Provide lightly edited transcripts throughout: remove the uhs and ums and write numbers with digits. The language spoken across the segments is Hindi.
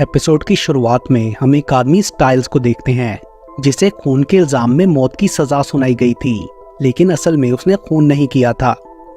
एपिसोड की शुरुआत में हम एक आदमी स्टाइल्स को देखते हैं जिसे खून के इल्जाम में मौत की सजा सुनाई गई थी, लेकिन असल में उसने खून नहीं किया था।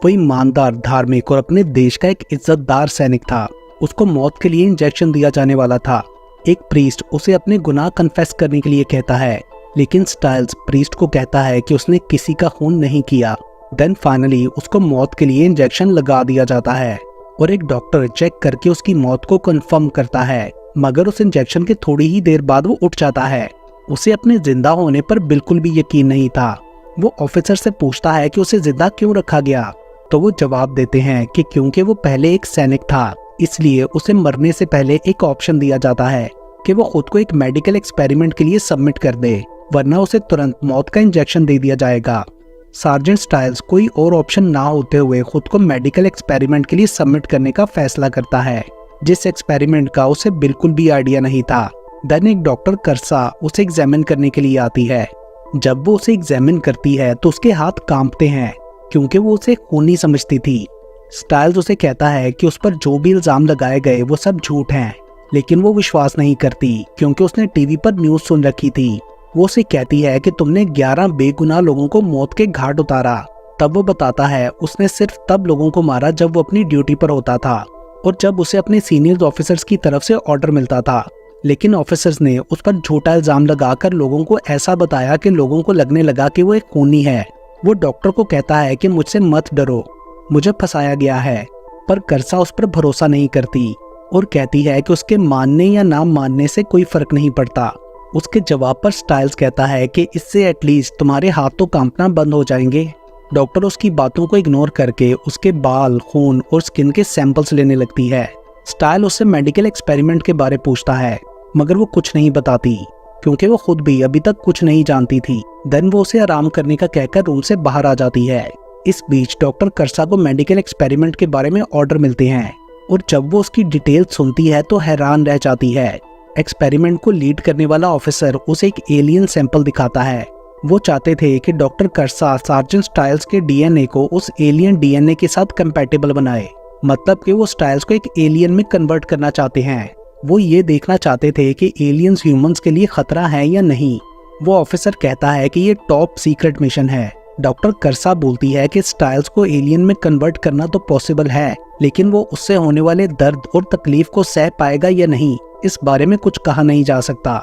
वो ईमानदार, धार्मिक और अपने देश का एक इज्जतदार सैनिक था। उसको मौत के लिए इंजेक्शन दिया जाने वाला था। एक प्रीस्ट उसे अपने गुनाह कन्फेस करने के लिए कहता है, लेकिन स्टाइल्स प्रीस्ट को कहता है कि उसने किसी का खून नहीं किया। देन फाइनली उसको मौत के लिए इंजेक्शन लगा दिया जाता है और एक डॉक्टर चेक करके उसकी मौत को कंफर्म करता है, मगर उस इंजेक्शन के थोड़ी ही देर बाद वो उठ जाता है। उसे अपने जिंदा होने पर बिल्कुल भी यकीन नहीं था। वो ऑफिसर से पूछता है कि उसे जिंदा क्यों रखा गया, तो वो जवाब देते हैं कि क्योंकि वो पहले एक सैनिक था, इसलिए उसे मरने से पहले एक ऑप्शन दिया जाता है कि वो खुद को एक मेडिकल एक्सपेरिमेंट के लिए सबमिट कर दे, वरना उसे तुरंत मौत का इंजेक्शन दे दिया जाएगा। सार्जेंट स्टाइल्स कोई और ऑप्शन ना होते हुए खुद को मेडिकल एक्सपेरिमेंट के लिए सबमिट करने का फैसला करता है, जिस एक्सपेरिमेंट का उसे बिल्कुल भी आइडिया नहीं था। देन एक डॉक्टर कर्सा उसे एग्जामिन करने के लिए आती है। जब वो उसे एग्जामिन करती है तो उसके हाथ कांपते हैं क्योंकि वो उसे खूनी समझती थी। स्टाइल्स उसे कहता है कि उस पर जो भी इल्जाम लगाए गए वो सब झूठ हैं, लेकिन वो विश्वास नहीं करती क्योंकि उसने टीवी पर न्यूज़ सुन रखी थी। वो उसे कहती है कि तुमने 11 बेगुनाह लोगों को मौत के घाट उतारा। तब वो बताता है उसने सिर्फ तब लोगों को मारा जब वो अपनी ड्यूटी पर होता था और जब उसे अपने सीनियर ऑफिसर्स की तरफ से ऑर्डर मिलता था। लेकिन ऑफिसर्स ने उस पर झूठा इल्जाम लगाकर लोगों को ऐसा बताया कि लोगों को लगने लगा कि वो एक खूनी है। वो डॉक्टर को कहता है कि मुझसे मत डरो, मुझे फंसाया गया है, पर कर्सा उस पर भरोसा नहीं करती और कहती है कि उसके मानने या ना मानने से कोई फर्क नहीं पड़ता। उसके जवाब पर स्टाइल्स कहता है कि इससे एटलीस्ट तुम्हारे हाथ तो कांपना बंद हो जाएंगे। डॉक्टर उसकी बातों को इग्नोर करके उसके बाल, खून और स्किन के सैंपल्स लेने लगती है। स्टाइल उससे मेडिकल एक्सपेरिमेंट के बारे पूछता है, मगर वो कुछ नहीं बताती क्योंकि वो खुद भी अभी तक कुछ नहीं जानती थी। देन वो उसे आराम करने का कहकर रूम से बाहर आ जाती है। इस बीच डॉक्टर कर्सा को मेडिकल एक्सपेरिमेंट के बारे में ऑर्डर मिलते हैं और जब वो उसकी डिटेल सुनती है तो हैरान रह जाती है। एक्सपेरिमेंट को लीड करने वाला ऑफिसर उसे एक एलियन सैंपल दिखाता है। वो चाहते थे कि डॉक्टर कर्सा सार्जेंट स्टाइल्स के डीएनए को उस एलियन डीएनए के साथ कंपैटिबल बनाए, मतलब कि वो स्टाइल्स को एक एलियन में कन्वर्ट करना चाहते हैं। वो ये देखना चाहते थे कि एलियंस ह्यूमंस के लिए खतरा है या नहीं। वो ऑफिसर कहता है कि ये टॉप सीक्रेट मिशन है। डॉक्टर कर्सा बोलती है कि स्टाइल्स को एलियन में कन्वर्ट करना तो पॉसिबल है, लेकिन वो उससे होने वाले दर्द और तकलीफ को सह पाएगा या नहीं, इस बारे में कुछ कहा नहीं जा सकता।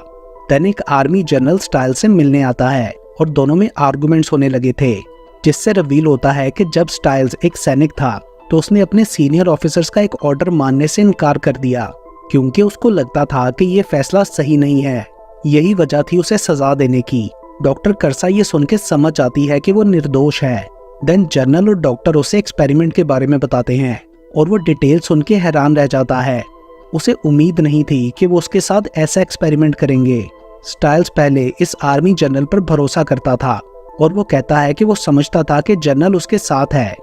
देन एक आर्मी जनरल स्टाइल से मिलने आता है और दोनों में आर्गुमेंट्स होने लगे थे, जिससे रिवील होता है कि जब स्टाइल्स एक सैनिक था तो उसने अपने सीनियर ऑफिसर्स का एक ऑर्डर मानने से इनकार कर दिया क्योंकि उसको लगता था कि ये फैसला सही नहीं है। यही वजह थी उसे सजा देने की। डॉक्टर कर्सा ये सुन के समझ आती है कि वो निर्दोष है। देन जनरल और डॉक्टर उसे एक्सपेरिमेंट के बारे में बताते हैं और वो डिटेल सुन के हैरान रह जाता है। उसे उम्मीद नहीं थी कि वो उसके साथ ऐसा एक्सपेरिमेंट करेंगे। स्टाइल्स पहले इस आर्मी जनरल पर भरोसा करता था और वो कहता है कि वो समझता था कि जनरल उसके साथ है।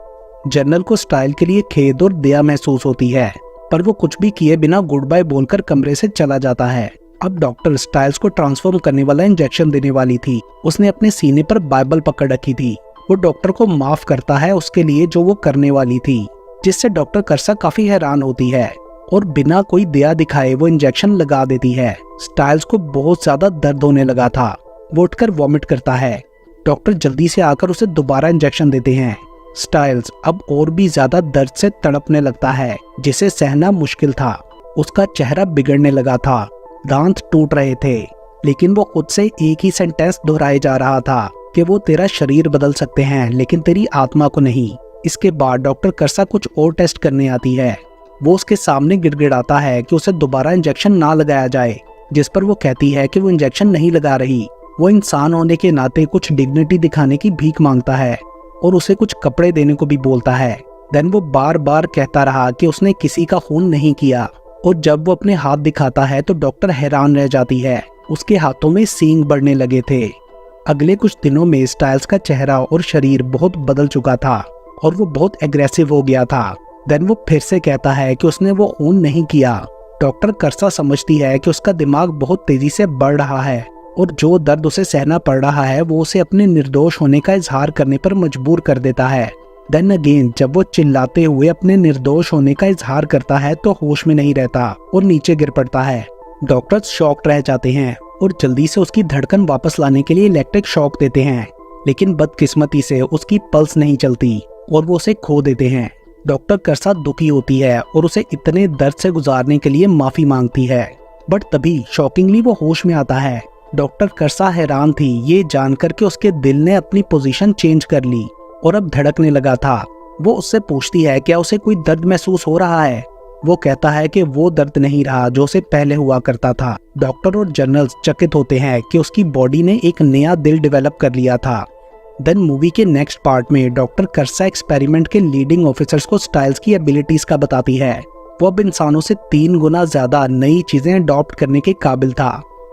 जनरल को स्टाइल के लिए खेद और दया महसूस होती है, पर वो कुछ भी किए बिना गुड बाय बोलकर कमरे से चला जाता है। अब डॉक्टर स्टाइल्स को ट्रांसफॉर्म करने वाला इंजेक्शन देने वाली थी। उसने अपने सीने पर बाइबल पकड़ रखी थी। वो डॉक्टर को माफ करता है उसके लिए जो वो करने वाली थी, जिससे डॉक्टर कर्सा काफी हैरान होती है और बिना कोई दया दिखाए वो इंजेक्शन लगा देती है। स्टाइल्स को बहुत ज्यादा दर्द होने लगा था। वो उठकर वॉमिट करता है। डॉक्टर जल्दी से आकर उसे दोबारा इंजेक्शन देते हैं। स्टाइल्स अब और भी ज्यादा दर्द से तड़पने लगता है, जिसे सहना मुश्किल था। उसका चेहरा बिगड़ने लगा था, दांत टूट रहे थे, लेकिन वो खुद से एक ही सेंटेंस दोहराए जा रहा था कि वो तेरा शरीर बदल सकते हैं लेकिन तेरी आत्मा को नहीं। इसके बाद डॉक्टर कर्सा कुछ और टेस्ट करने आती है। वो उसके सामने गिड़गिड़ाता है कि उसे दोबारा इंजेक्शन ना लगाया जाए, जिस पर वो कहती है कि वो इंजेक्शन नहीं लगा रही। वो इंसान होने के नाते कुछ डिग्निटी दिखाने की भीख मांगता है और उसे कुछ कपड़े देने को भी बोलता है। देन वो बार बार कहता रहा कि उसने किसी का खून नहीं किया और जब वो अपने हाथ दिखाता है तो डॉक्टर हैरान रह जाती है। उसके हाथों में सींग बढ़ने लगे थे। अगले कुछ दिनों में स्टाइल्स का चेहरा और शरीर बहुत बदल चुका था और वो बहुत एग्रेसिव हो गया था। देन वो फिर से कहता है कि उसने वो खून नहीं किया। डॉक्टर कर्सा समझती है कि उसका दिमाग बहुत तेजी से बढ़ रहा है और जो दर्द उसे सहना पड़ रहा है वो उसे अपने निर्दोष होने का इजहार करने पर मजबूर कर देता है। देन अगेन जब वो चिल्लाते हुए अपने निर्दोष होने का इजहार करता है तो होश में नहीं रहता और नीचे गिर पड़ता है। डॉक्टर्स शॉक्ड रह जाते हैं और जल्दी से उसकी धड़कन वापस लाने के लिए इलेक्ट्रिक शॉक देते हैं, लेकिन बदकिस्मती से उसकी पल्स नहीं चलती और वो उसे खो देते हैं। डॉक्टर करसा दुखी होती है और उसे इतने दर्द से गुजारने के लिए माफी मांगती है, बट तभी शॉकिंगली वो होश में आता है। डॉक्टर करसा हैरान थी ये जानकर कि उसके दिल ने अपनी पोजीशन चेंज कर ली और अब धड़कने लगा था। वो उससे पूछती है क्या उसे कोई दर्द महसूस हो रहा है। वो कहता है कि वो दर्द नहीं रहा जो उसे पहले हुआ करता था। डॉक्टर और जनरल्स चकित होते हैं कि उसकी बॉडी ने एक नया दिल डेवलप कर लिया था। देन मूवी के नेक्स्ट पार्ट में डॉक्टर करसा एक्सपेरिमेंट के लीडिंग ऑफिसर्स को स्टाइल्स की एबिलिटीज का बताती है। वो अब इंसानों से 3 गुना ज्यादा नई चीजें अडॉप्ट करने के काबिल था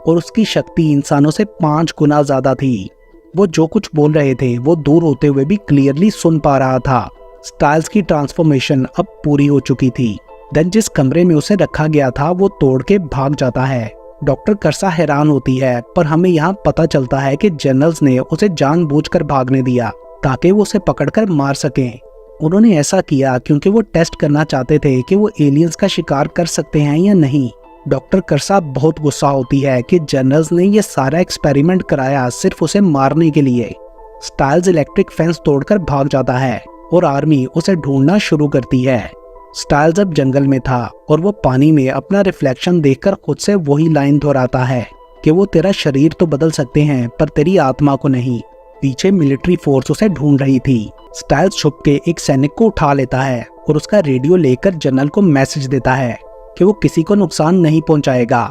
और उसकी शक्ति इंसानों से 5 गुना ज्यादा थी। वो जो कुछ बोल रहे थे वो दूर होते हुए भी क्लियरली सुन पा रहा था। स्टाइल्स की ट्रांसफॉर्मेशन अब पूरी हो चुकी थी। देन जिस कमरे में उसे रखा गया था वो तोड़ के भाग जाता है। डॉक्टर करसा हैरान होती है, पर हमें यहाँ पता चलता है कि जनरल्स ने उसे जानबूझकर भागने दिया ताकि वो उसे पकड़कर मार सकें। उन्होंने ऐसा किया क्योंकि वो टेस्ट करना चाहते थे कि वो एलियंस का शिकार कर सकते हैं या नहीं। डॉक्टर करसा बहुत गुस्सा होती है कि जनरल्स ने ये सारा एक्सपेरिमेंट कराया सिर्फ उसे मारने के लिए। स्टाइल्स इलेक्ट्रिक फेंस तोड़कर भाग जाता है और आर्मी उसे ढूंढना शुरू करती है। स्टाइल्स अब जंगल में था और वो पानी में अपना रिफ्लेक्शन देखकर खुद से वही लाइन दोहराता है कि वो तेरा शरीर तो बदल सकते हैं पर तेरी आत्मा को नहीं। पीछे मिलिट्री फोर्स उसे ढूंढ रही थी। स्टाइल्स छुप के एक सैनिक को उठा लेता है और उसका रेडियो लेकर जनरल को मैसेज देता है कि वो किसी को नुकसान नहीं पहुंचाएगा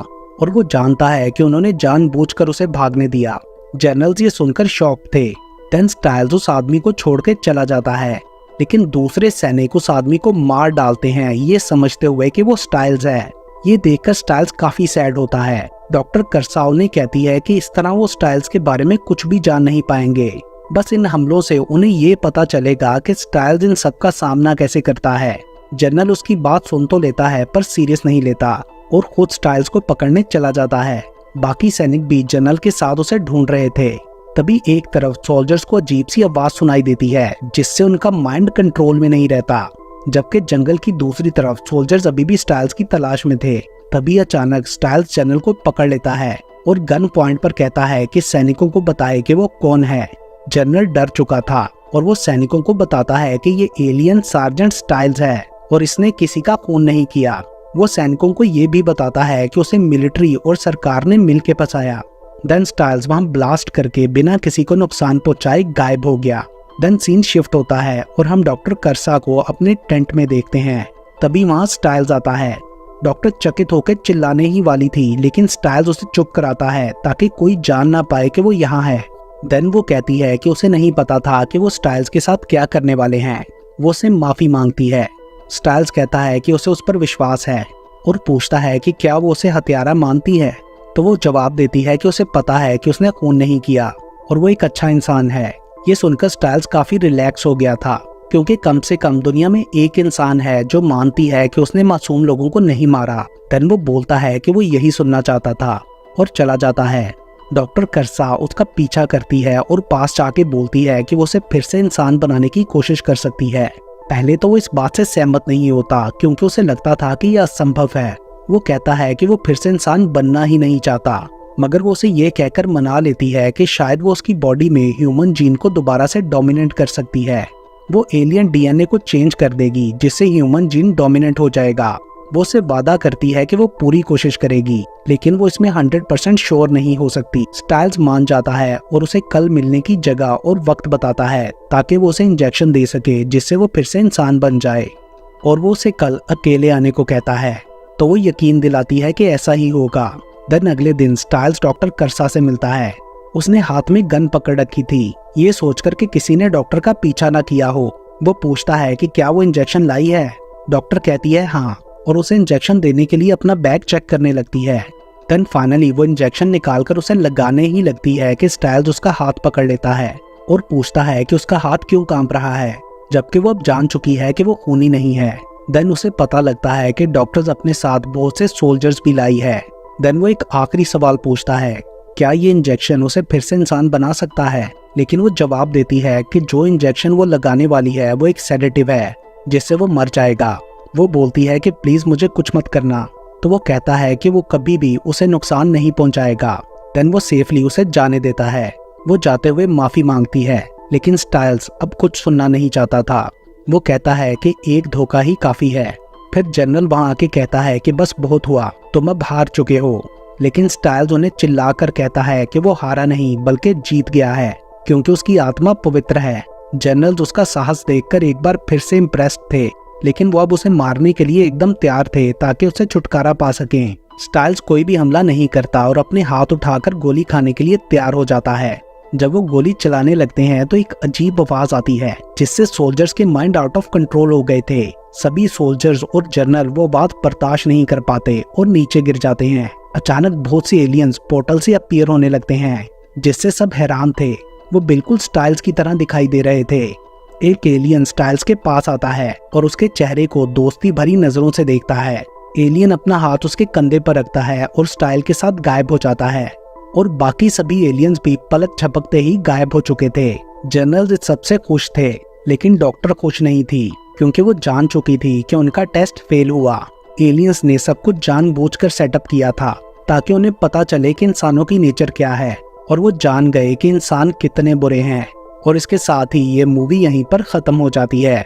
और वो जानता है कि उन्होंने जानबूझकर उसे भागने दिया। जनरल्स ये सुनकर शॉक थे। देन स्टाइल्स उस आदमी को छोड़ के चला जाता है, लेकिन दूसरे सैनिक उस आदमी को मार डालते हैं ये समझते हुए कि वो स्टाइल्स है। ये देखकर स्टाइल्स काफी सैड होता है। डॉक्टर करसा उन्हें कहती है कि इस तरह वो स्टाइल्स के बारे में कुछ भी जान नहीं पाएंगे। बस इन हमलों से उन्हें ये पता चलेगा कि स्टाइल्स इन सब का सामना कैसे करता है। जनरल उसकी बात सुन तो लेता है पर सीरियस नहीं लेता और खुद स्टाइल्स को पकड़ने चला जाता है। बाकी सैनिक भी जनरल के साथ उसे ढूंढ रहे थे। तभी एक तरफ सोल्जर्स को अजीब सी आवाज सुनाई देती है जिससे उनका माइंड कंट्रोल में नहीं रहता, जबकि जंगल की दूसरी तरफ सोल्जर्स अभी भी स्टाइल्स की तलाश में थे। तभी अचानक स्टाइल्स जनरल को पकड़ लेता है और गन पॉइंट पर कहता है कि सैनिकों को बताए कि वो कौन है। जनरल डर चुका था और वो सैनिकों को बताता है कि ये एलियन सार्जेंट स्टाइल्स है और इसने किसी का खून नहीं किया। वो सैनिकों को ये भी बताता है कि उसे मिलिट्री और सरकार ने मिल के फंसाया। देन स्टाइल्स वहां ब्लास्ट करके बिना किसी को नुकसान पहुंचाए गायब हो गया। देन सीन शिफ्ट होता है और हम डॉक्टर करसा को अपने टेंट में देखते हैं। तभी वहां स्टाइल्स आता है। डॉक्टर चकित होकर चिल्लाने ही वाली थी, लेकिन स्टाइल्स उसे चुप कराता है ताकि कोई जान ना पाए कि वो यहाँ है। देन वो कहती है कि उसे नहीं पता था कि वो स्टाइल्स के साथ क्या करने वाले हैं। वो उसे माफी मांगती है। स्टाइल्स कहता है कि उसे उस पर विश्वास है और पूछता है कि क्या वो उसे हत्यारा मानती है। तो वो जवाब देती है कि उसे पता है कि उसने खून नहीं किया और वो एक अच्छा इंसान है। ये सुनकर स्टाइल्स काफी रिलैक्स हो गया था, क्योंकि कम से कम दुनिया में एक इंसान है जो मानती है कि उसने मासूम लोगों को नहीं मारा। देन वो बोलता है कि वो यही सुनना चाहता था और चला जाता है। डॉक्टर करसा उसका पीछा करती है और पास जाके बोलती है कि वो उसे फिर से इंसान बनाने की कोशिश कर सकती है। पहले तो वो इस बात से सहमत नहीं होता क्योंकि उसे लगता था कि यह असंभव है। वो कहता है कि वो फिर से इंसान बनना ही नहीं चाहता, मगर वो उसे ये कहकर मना लेती है कि शायद वो उसकी बॉडी में ह्यूमन जीन को दोबारा से डोमिनेट कर सकती है। वो एलियन डीएनए को चेंज कर देगी जिससे ह्यूमन जीन डोमिनेट हो जाएगा। वो उससे वादा करती है कि वो पूरी कोशिश करेगी, लेकिन वो इसमें 100% श्योर नहीं हो सकती। स्टाइल्स मान जाता है और उसे कल मिलने की जगह और वक्त बताता है ताकि वो उसे इंजेक्शन दे सके जिससे वो फिर से इंसान बन जाए, और वो उसे कल अकेले आने को कहता है। तो वो यकीन दिलाती है कि ऐसा ही होगा। देन अगले दिन स्टाइल्स डॉक्टर करसा से मिलता है। उसने हाथ में गन पकड़ रखी थी, ये सोचकर कि किसी ने डॉक्टर का पीछा न किया हो। वो पूछता है कि क्या वो इंजेक्शन लाई है। डॉक्टर कहती है हाँ, और उसे इंजेक्शन देने के लिए अपना बैग चेक करने लगती है। देन फाइनली वो इंजेक्शन निकालकर उसे लगाने ही लगती है कि स्टाइल्स उसका हाथ पकड़ लेता है और पूछता है कि उसका हाथ क्यों कांप रहा है, जबकि वो अब जान चुकी है कि वो खूनी नहीं है। देन उसे पता लगता है कि डॉक्टर्स अपने साथ बहुत से सोल्जर्स भी लाई है। देन वो एक आखिरी सवाल पूछता है, क्या ये इंजेक्शन उसे फिर से इंसान बना सकता है, लेकिन वो जवाब देती है कि जो इंजेक्शन वो लगाने वाली है वो एक सेडेटिव है जिससे वो मर जाएगा। वो बोलती है कि प्लीज मुझे कुछ मत करना, तो वो कहता है कि वो कभी भी उसे नुकसान नहीं पहुंचाएगा। देन वो सेफली उसे जाने देता है। वो जाते हुए माफी मांगती है, लेकिन स्टाइल्स अब कुछ सुनना नहीं चाहता था। वो कहता है कि एक धोखा ही काफी है। फिर जनरल वहां आके कहता है कि बस बहुत हुआ, तुम अब हार चुके हो। लेकिन स्टाइल्स उन्हें चिल्लाकर कहता है कि वो हारा नहीं बल्कि जीत गया है, क्योंकि उसकी आत्मा पवित्र है। जनरल्स उसका साहस देखकर एक बार फिर से इम्प्रेस्ड थे, लेकिन वो अब उसे मारने के लिए एकदम तैयार थे ताकि उसे छुटकारा पा सकें। स्टाइल्स कोई भी हमला नहीं करता और अपने हाथ उठाकर गोली खाने के लिए तैयार हो जाता है। जब वो गोली चलाने लगते हैं तो एक अजीब आवाज आती है, जिससे सोल्जर्स के माइंड आउट ऑफ कंट्रोल हो गए थे। सभी सोल्जर्स और जनरल वो बात बर्दाश्त नहीं कर पाते और नीचे गिर जाते हैं। अचानक बहुत सी एलियंस पोर्टल से अपीयर होने लगते हैं, जिससे सब हैरान थे। वो बिल्कुल स्टाइल्स की तरह दिखाई दे रहे थे। एक एलियन स्टाइल्स के पास आता है और उसके चेहरे को दोस्ती भरी नजरों से देखता है। एलियन अपना हाथ उसके कंधे पर रखता है और स्टाइल के साथ गायब हो जाता है, और बाकी सभी एलियंस भी पलक झपकते ही गायब हो चुके थे। जनरल इस सबसे खुश थे, लेकिन डॉक्टर खुश नहीं थी, क्योंकि वो जान चुकी थी कि उनका टेस्ट फेल हुआ। एलियंस ने सब कुछ जानबूझकर सेटअप किया था ताकि उन्हें पता चले कि इंसानों की नेचर क्या है, और वो जान गए कि इंसान कितने बुरे हैं। और इसके साथ ही ये मूवी यहीं पर खत्म हो जाती है।